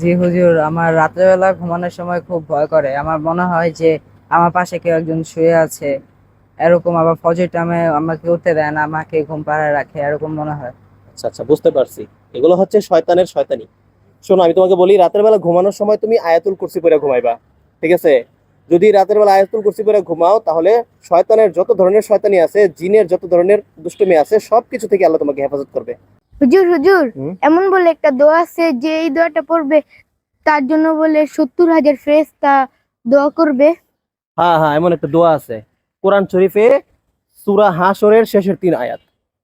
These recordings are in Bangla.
জি হুজুর, আমার রাত্রেবেলা ঘুমানোর সময় খুব ভয় করে। আমার মনে হয় যে আমার পাশে কেউ একজন শুয়ে আছে, এরকম। আবার ফজর টাইমে আমাকে উঠতে দেয় না, আমাকে ঘুম পাড়ায় রাখে, এরকম মনে হয়। আচ্ছা আচ্ছা, বুঝতে পারছি। এগুলো হচ্ছে শয়তানের শয়তানি। শোনো, আমি তোমাকে বলি, রাতের বেলা ঘুমানোর সময় তুমি আয়াতুল কুরসি পড়ে ঘুমাইবা। ঠিক আছে? যদি রাতের বেলা আয়াতুল কুরসি পড়ে ঘুমাও, তাহলে শয়তানের যত ধরনের শয়তানি আছে, জিনের যত ধরনের দুষ্টুমি আছে, সবকিছু থেকে আল্লাহ তোমাকে হেফাজত করবে। হুজুর হুজুর, হুম। এমন বলে একটা দোয়া আছে যে এই দোয়াটা পড়বে তার জন্য বলে 70,000 ফেরেশতা দোয়া করবে। হ্যাঁ হ্যাঁ, এমন একটা দোয়া আছে কোরআন শরীফে, সূরা হাশরের শেষের 3 আয়াত।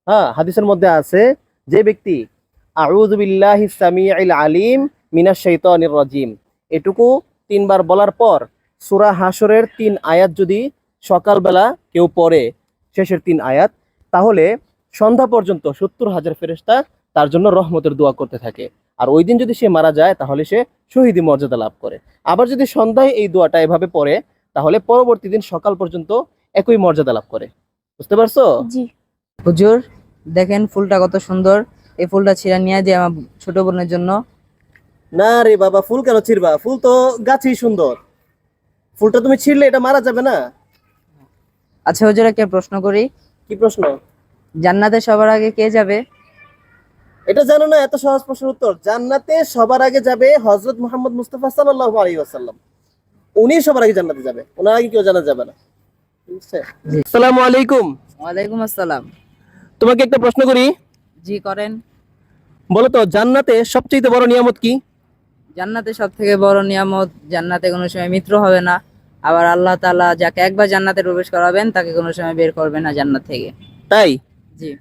হ্যাঁ, হাদিসের মধ্যে আছে, যে ব্যক্তি আউযু বিল্লাহিস সামিউল আলিম মিনাশ শাইতানির রাজিম এটুকু 3 বার বলার পর সূরা হাশরের 3 আয়াত যদি সকালবেলা কেউ পড়ে, শেষের 3 আয়াত, তাহলে সন্ধ্যা পর্যন্ত 70,000 ফেরেশতা তার জন্য রহমতের দোয়া করতে থাকে। আর ওই দিন যদি সে মারা যায়, তাহলে সে শহীদি মর্যাদা লাভ করে। আবার যদি সন্ধ্যায় এই দোয়াটা এভাবে পড়ে, তাহলে পরবর্তী দিন সকাল পর্যন্ত একই মর্যাদা লাভ করে। বুঝতে পারছো? জি। হুজুর, দেখেন ফুলটা কত সুন্দর। এই ফুলটা ছিঁড়ে নিয়ে দিয়ে আমার ছোট বোনের জন্য। না রে বাবা, ফুল কেন ছিঁড়বা? ফুল তো গাছই সুন্দর। ফুলটা তুমি ছিঁড়লে এটা মারা যাবে না। আচ্ছা হুজুর, একটা প্রশ্ন করি। কি প্রশ্ন? জান্নাতে সবার আগে কে যাবে? এটা জানো না? এত সহজ প্রশ্নের উত্তর। জান্নাতে সবার আগে যাবে হযরত মুহাম্মদ মুস্তাফা সাল্লাল্লাহু আলাইহি ওয়াসাল্লাম। উনি সবার আগে জান্নাতে যাবে, ওনার আগে কেউ জান্নাতে যাবে না। ঠিক আছে? জি। আসসালামু আলাইকুম। ওয়ালাইকুম আসসালাম। তোমাকে একটা প্রশ্ন করি। জি করেন। বলো তো, জান্নাতে সবচেয়ে বড় নিয়ামত কি? জান্নাতে সব থেকে বড় নিয়ামত, জান্নাতে কোনো সময় মৃত্যু হবে না। আবার আল্লাহ তাআলা যাকে একবার জান্নাতে প্রবেশ করাবেন তাকে কোনো সময় বের করবে না জান্নাত থেকে। তাই? জি।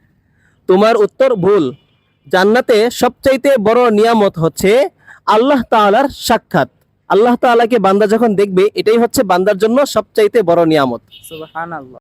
তোমার উত্তর ভুল। জান্নাতে সবচাইতে বড় নিয়ামত হচ্ছে আল্লাহ তাআলার সাক্ষাৎ। আল্লাহ তাআলাকে বান্দা যখন দেখবে, এটাই হচ্ছে বান্দার জন্য সবচাইতে বড় নিয়ামত। সুবহানাল্লাহ।